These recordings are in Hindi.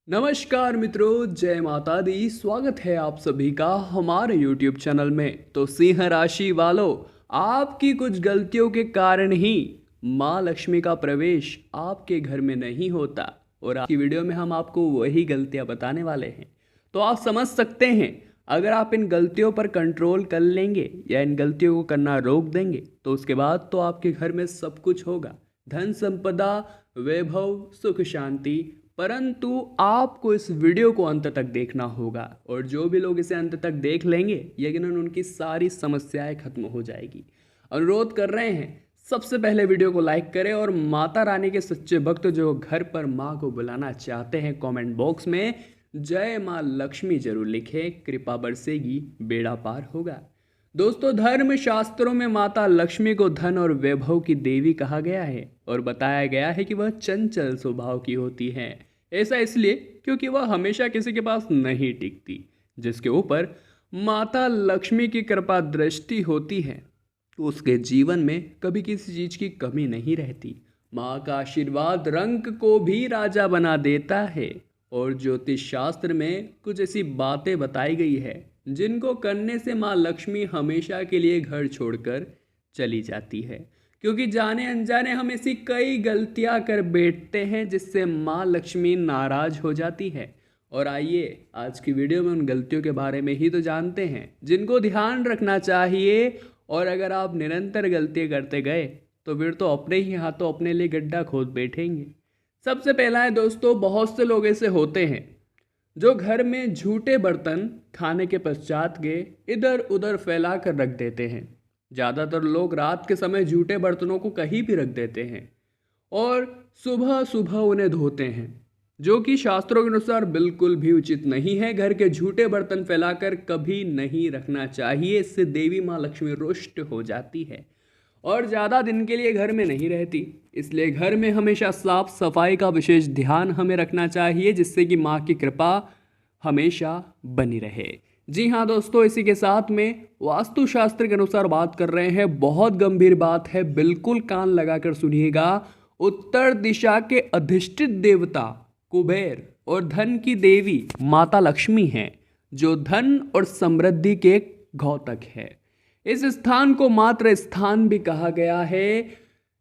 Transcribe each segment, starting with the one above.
नमस्कार मित्रों, जय माता दी। स्वागत है आप सभी का हमारे YouTube चैनल में। तो सिंह राशि वालों, आपकी कुछ गलतियों के कारण ही माँ लक्ष्मी का प्रवेश आपके घर में नहीं होता और आज की वीडियो में हम आपको वही गलतियाँ बताने वाले हैं। तो आप समझ सकते हैं, अगर आप इन गलतियों पर कंट्रोल कर लेंगे या इन गलतियों को करना रोक देंगे तो उसके बाद तो आपके घर में सब कुछ होगा, धन संपदा, वैभव, सुख शांति। परंतु आपको इस वीडियो को अंत तक देखना होगा और जो भी लोग इसे अंत तक देख लेंगे यकीनन उनकी सारी समस्याएं खत्म हो जाएगी। अनुरोध कर रहे हैं, सबसे पहले वीडियो को लाइक करें और माता रानी के सच्चे भक्त जो घर पर माँ को बुलाना चाहते हैं कमेंट बॉक्स में जय माँ लक्ष्मी जरूर लिखें। कृपा बरसेगी, बेड़ा पार होगा। दोस्तों, धर्म शास्त्रों में माता लक्ष्मी को धन और वैभव की देवी कहा गया है और बताया गया है कि वह चंचल स्वभाव की होती हैं। ऐसा इसलिए क्योंकि वह हमेशा किसी के पास नहीं टिकती। जिसके ऊपर माता लक्ष्मी की कृपा दृष्टि होती है तो उसके जीवन में कभी किसी चीज की कमी नहीं रहती। माँ का आशीर्वाद रंक को भी राजा बना देता है और ज्योतिष शास्त्र में कुछ ऐसी बातें बताई गई है जिनको करने से माँ लक्ष्मी हमेशा के लिए घर छोड़कर चली जाती है, क्योंकि जाने अनजाने हम ऐसी कई गलतियां कर बैठते हैं जिससे माँ लक्ष्मी नाराज हो जाती है। और आइए आज की वीडियो में उन गलतियों के बारे में ही तो जानते हैं जिनको ध्यान रखना चाहिए। और अगर आप निरंतर गलतियां करते गए तो फिर तो अपने ही हाथों अपने लिए गड्ढा खोद बैठेंगे। सबसे पहला है दोस्तों, बहुत से लोग ऐसे होते हैं जो घर में झूठे बर्तन खाने के पश्चात के इधर उधर फैला कर रख देते हैं। ज़्यादातर लोग रात के समय झूठे बर्तनों को कहीं भी रख देते हैं और सुबह सुबह उन्हें धोते हैं, जो कि शास्त्रों के अनुसार बिल्कुल भी उचित नहीं है। घर के झूठे बर्तन फैलाकर कभी नहीं रखना चाहिए, इससे देवी माँ लक्ष्मी रुष्ट हो जाती है और ज़्यादा दिन के लिए घर में नहीं रहती। इसलिए घर में हमेशा साफ सफाई का विशेष ध्यान हमें रखना चाहिए, जिससे कि माँ की कृपा हमेशा बनी रहे। जी हाँ दोस्तों, इसी के साथ में वास्तुशास्त्र के अनुसार बात कर रहे हैं। बहुत गंभीर बात है, बिल्कुल कान लगाकर सुनिएगा। उत्तर दिशा के अधिष्ठित देवता कुबेर और धन की देवी माता लक्ष्मी हैं, जो धन और समृद्धि के घोतक है। इस स्थान को मात्र स्थान भी कहा गया है,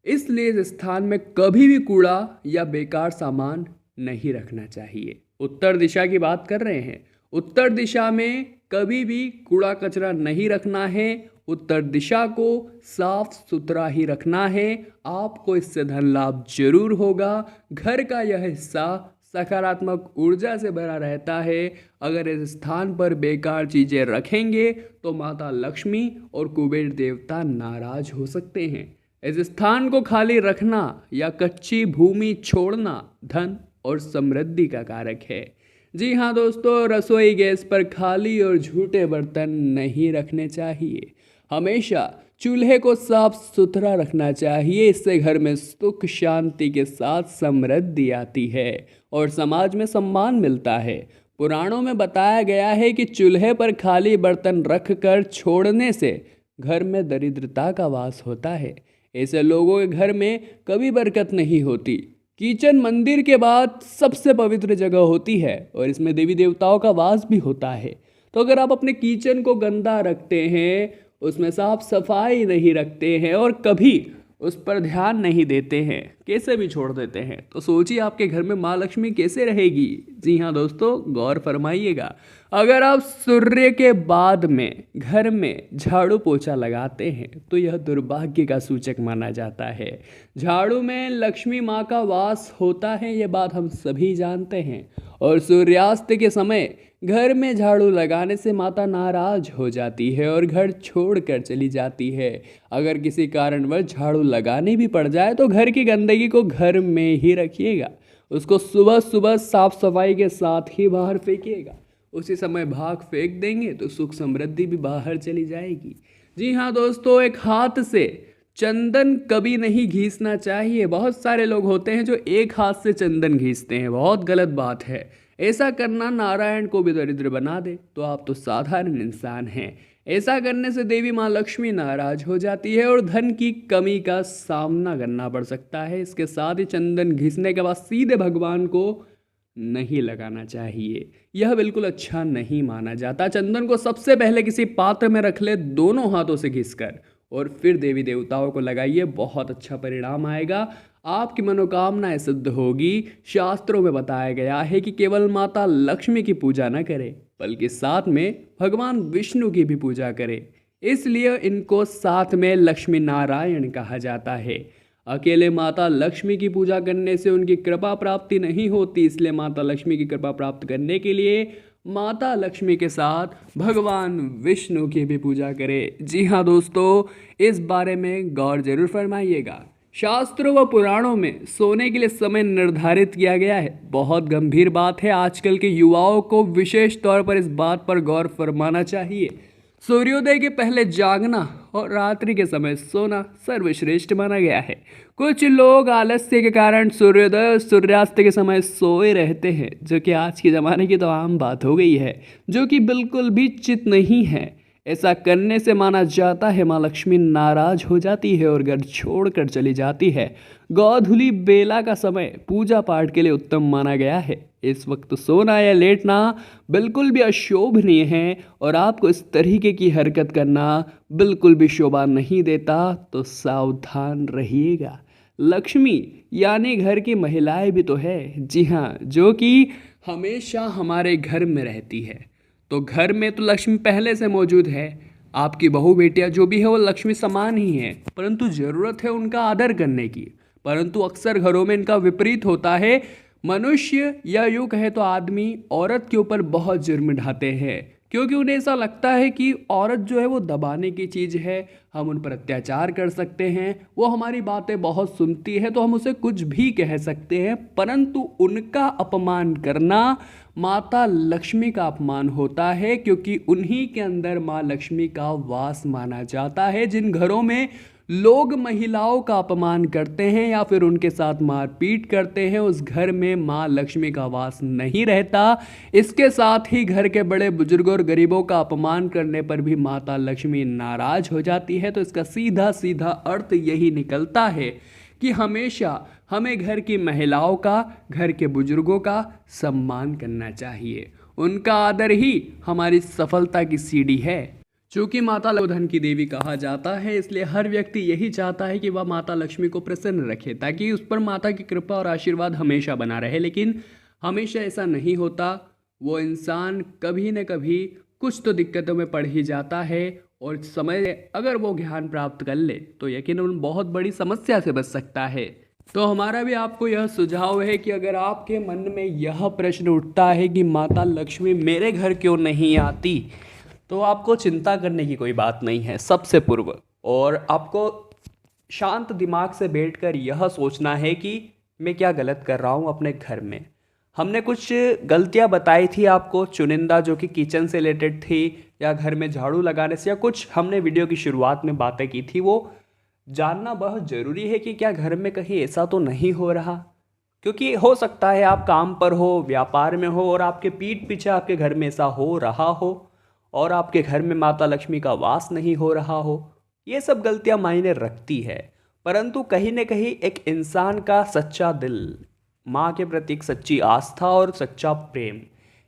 इसलिए इस स्थान में कभी भी कूड़ा या बेकार सामान नहीं रखना चाहिए। उत्तर दिशा की बात कर रहे हैं, उत्तर दिशा में कभी भी कूड़ा कचरा नहीं रखना है। उत्तर दिशा को साफ सुथरा ही रखना है। आपको इससे धन लाभ जरूर होगा। घर का यह हिस्सा सकारात्मक ऊर्जा से भरा रहता है। अगर इस स्थान पर बेकार चीजें रखेंगे तो माता लक्ष्मी और कुबेर देवता नाराज हो सकते हैं। इस स्थान को खाली रखना या कच्ची भूमि छोड़ना धन और समृद्धि का कारक है। जी हाँ दोस्तों, रसोई गैस पर खाली और झूठे बर्तन नहीं रखने चाहिए। हमेशा चूल्हे को साफ सुथरा रखना चाहिए, इससे घर में सुख शांति के साथ समृद्धि आती है और समाज में सम्मान मिलता है। पुराणों में बताया गया है कि चूल्हे पर खाली बर्तन रखकर छोड़ने से घर में दरिद्रता का वास होता है। ऐसे लोगों के घर में कभी बरकत नहीं होती। किचन मंदिर के बाद सबसे पवित्र जगह होती है और इसमें देवी देवताओं का वास भी होता है। तो अगर आप अपने किचन को गंदा रखते हैं, उसमें साफ सफाई नहीं रखते हैं और कभी उस पर ध्यान नहीं देते हैं, कैसे भी छोड़ देते हैं, तो सोचिए आपके घर में माँ लक्ष्मी कैसे रहेगी। जी हाँ दोस्तों, गौर फरमाइएगा। अगर आप सूर्य के बाद में घर में झाड़ू पोछा लगाते हैं तो यह दुर्भाग्य का सूचक माना जाता है। झाड़ू में लक्ष्मी माँ का वास होता है, ये बात हम सभी जानते हैं। और सूर्यास्त के समय घर में झाड़ू लगाने से माता नाराज हो जाती है और घर छोड़कर चली जाती है। अगर किसी कारणवश झाड़ू लगाने भी पड़ जाए तो घर की गंदगी को घर में ही रखिएगा। उसको सुबह सुबह साफ सफाई के साथ ही बाहर फेंकिएगा। उसी समय भाग फेंक देंगे तो सुख समृद्धि भी बाहर चली जाएगी। जी हाँ दोस्तों, एक हाथ से चंदन कभी नहीं घीसना चाहिए। बहुत सारे लोग होते हैं जो एक हाथ से चंदन घीसते हैं, बहुत गलत बात है। ऐसा करना नारायण को भी दरिद्र बना दे, तो आप तो साधारण इंसान हैं। ऐसा करने से देवी माँ लक्ष्मी नाराज हो जाती है और धन की कमी का सामना करना पड़ सकता है। इसके साथ ही चंदन घिसने के बाद सीधे भगवान को नहीं लगाना चाहिए। यह बिल्कुल अच्छा नहीं माना जाता। चंदन को सबसे पहले किसी पात्र में रख ले दोनों हाथों से घिसकर, और फिर देवी देवताओं को लगाइए, बहुत अच्छा परिणाम आएगा। आपकी मनोकामनाएं सिद्ध होगी। शास्त्रों में बताया गया है कि केवल माता लक्ष्मी की पूजा न करें, बल्कि साथ में भगवान विष्णु की भी पूजा करें। इसलिए इनको साथ में लक्ष्मी नारायण कहा जाता है। अकेले माता लक्ष्मी की पूजा करने से उनकी कृपा प्राप्ति नहीं होती, इसलिए माता लक्ष्मी की कृपा प्राप्त करने के लिए माता लक्ष्मी के साथ भगवान विष्णु की भी पूजा करें। जी हाँ दोस्तों, इस बारे में गौर जरूर फरमाइएगा। शास्त्रों व पुराणों में सोने के लिए समय निर्धारित किया गया है। बहुत गंभीर बात है। आजकल के युवाओं को विशेष तौर पर इस बात पर गौर फरमाना चाहिए। सूर्योदय के पहले जागना और रात्रि के समय सोना सर्वश्रेष्ठ माना गया है। कुछ लोग आलस्य के कारण सूर्योदय और सूर्यास्त के समय सोए रहते हैं, जो कि आज के ज़माने की तो आम बात हो गई है, जो कि बिल्कुल भी चित नहीं है। ऐसा करने से माना जाता है माँ लक्ष्मी नाराज हो जाती है और घर छोड़कर चली जाती है। गौधुली बेला का समय पूजा पाठ के लिए उत्तम माना गया है। इस वक्त सोना या लेटना बिल्कुल भी अशोभनीय है और आपको इस तरीके की हरकत करना बिल्कुल भी शोभा नहीं देता, तो सावधान रहिएगा। लक्ष्मी यानी घर की महिलाएं भी तो है, जी हाँ, जो कि हमेशा हमारे घर में रहती है। तो घर में तो लक्ष्मी पहले से मौजूद है। आपकी बहू बेटियां जो भी है वो लक्ष्मी समान ही है, परंतु ज़रूरत है उनका आदर करने की। परंतु अक्सर घरों में इनका विपरीत होता है। मनुष्य या यूँ कहे तो आदमी औरत के ऊपर बहुत जुर्म ढाते हैं, क्योंकि उन्हें ऐसा लगता है कि औरत जो है वो दबाने की चीज़ है, हम उन पर अत्याचार कर सकते हैं, वो हमारी बातें बहुत सुनती है तो हम उसे कुछ भी कह सकते हैं। परंतु उनका अपमान करना माता लक्ष्मी का अपमान होता है, क्योंकि उन्हीं के अंदर माँ लक्ष्मी का वास माना जाता है। जिन घरों में लोग महिलाओं का अपमान करते हैं या फिर उनके साथ मारपीट करते हैं, उस घर में माँ लक्ष्मी का वास नहीं रहता। इसके साथ ही घर के बड़े बुजुर्गों और गरीबों का अपमान करने पर भी माता लक्ष्मी नाराज हो जाती है। तो इसका सीधा सीधा अर्थ यही निकलता है कि हमेशा हमें घर की महिलाओं का, घर के बुजुर्गों का सम्मान करना चाहिए। उनका आदर ही हमारी सफलता की सीढ़ी है। चूँकि माता धन की देवी कहा जाता है, इसलिए हर व्यक्ति यही चाहता है कि वह माता लक्ष्मी को प्रसन्न रखे, ताकि उस पर माता की कृपा और आशीर्वाद हमेशा बना रहे। लेकिन हमेशा ऐसा नहीं होता। वो इंसान कभी न कभी कुछ तो दिक्कतों में पड़ ही जाता है, और समय अगर वो ज्ञान प्राप्त कर ले तो यकीनन बहुत बड़ी समस्या से बच सकता है। तो हमारा भी आपको यह सुझाव है कि अगर आपके मन में यह प्रश्न उठता है कि माता लक्ष्मी मेरे घर क्यों नहीं आती, तो आपको चिंता करने की कोई बात नहीं है सबसे पूर्व। और आपको शांत दिमाग से बैठकर यह सोचना है कि मैं क्या गलत कर रहा हूँ अपने घर में। हमने कुछ गलतियाँ बताई थी आपको चुनिंदा, जो कि किचन से रिलेटेड थी या घर में झाड़ू लगाने से, या कुछ हमने वीडियो की शुरुआत में बातें की थी। वो जानना बहुत ज़रूरी है कि क्या घर में कहीं ऐसा तो नहीं हो रहा, क्योंकि हो सकता है आप काम पर हो, व्यापार में हो, और आपके पीठ पीछे आपके घर में ऐसा हो रहा हो और आपके घर में माता लक्ष्मी का वास नहीं हो रहा हो। ये सब गलतियां मायने रखती है, परंतु कहीं न कहीं एक इंसान का सच्चा दिल, माँ के प्रति एक सच्ची आस्था और सच्चा प्रेम,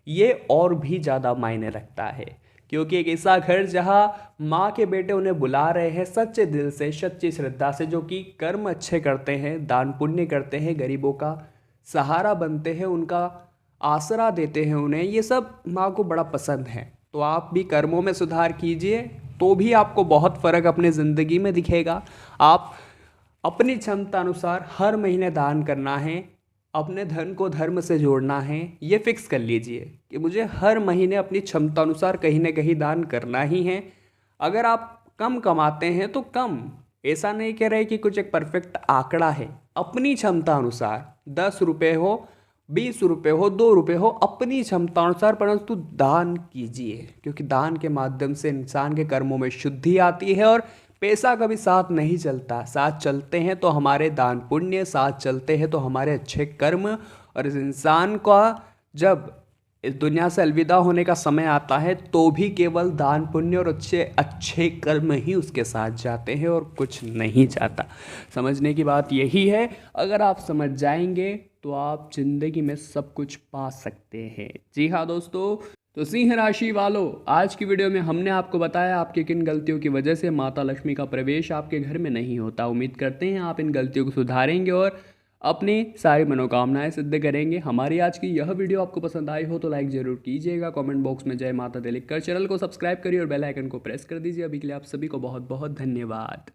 ये और भी ज़्यादा मायने रखता है। क्योंकि एक ऐसा घर जहाँ माँ के बेटे उन्हें बुला रहे हैं सच्चे दिल से, सच्ची श्रद्धा से, जो कि कर्म अच्छे करते हैं, दान पुण्य करते हैं, गरीबों का सहारा बनते हैं, उनका आसरा देते हैं उन्हें, ये सब माँ को बड़ा पसंद है। तो आप भी कर्मों में सुधार कीजिए, तो भी आपको बहुत फ़र्क अपनी ज़िंदगी में दिखेगा। आप अपनी क्षमता अनुसार हर महीने दान करना है, अपने धन को धर्म से जोड़ना है। ये फिक्स कर लीजिए कि मुझे हर महीने अपनी क्षमता अनुसार कहीं ना कहीं दान करना ही है। अगर आप कम कमाते हैं तो कम, ऐसा नहीं कह रहे कि कुछ एक परफेक्ट आंकड़ा है। अपनी क्षमता अनुसार 10 रुपये हो, 20 रुपये हो, 2 रुपये हो, अपनी क्षमता अनुसार, परंतु दान कीजिए, क्योंकि दान के माध्यम से इंसान के कर्मों में शुद्धि आती है। और पैसा कभी साथ नहीं चलता, साथ चलते हैं तो हमारे दान पुण्य, साथ चलते हैं तो हमारे अच्छे कर्म। और इस इंसान का जब इस दुनिया से अलविदा होने का समय आता है, तो भी केवल दान पुण्य और अच्छे अच्छे कर्म ही उसके साथ जाते हैं और कुछ नहीं जाता। समझने की बात यही है। अगर आप समझ जाएंगे तो आप जिंदगी में सब कुछ पा सकते हैं। जी हाँ दोस्तों, तो सिंह राशि वालों, आज की वीडियो में हमने आपको बताया आपकी किन गलतियों की वजह से माता लक्ष्मी का प्रवेश आपके घर में नहीं होता। उम्मीद करते हैं आप इन गलतियों को सुधारेंगे और अपनी सारी मनोकामनाएं सिद्ध करेंगे। हमारी आज की यह वीडियो आपको पसंद आई हो तो लाइक जरूर कीजिएगा, कमेंट बॉक्स में जय माता दी लिखकर चैनल को सब्सक्राइब करिए और बेल आइकन को प्रेस कर दीजिए। अभी के लिए आप सभी को बहुत बहुत धन्यवाद।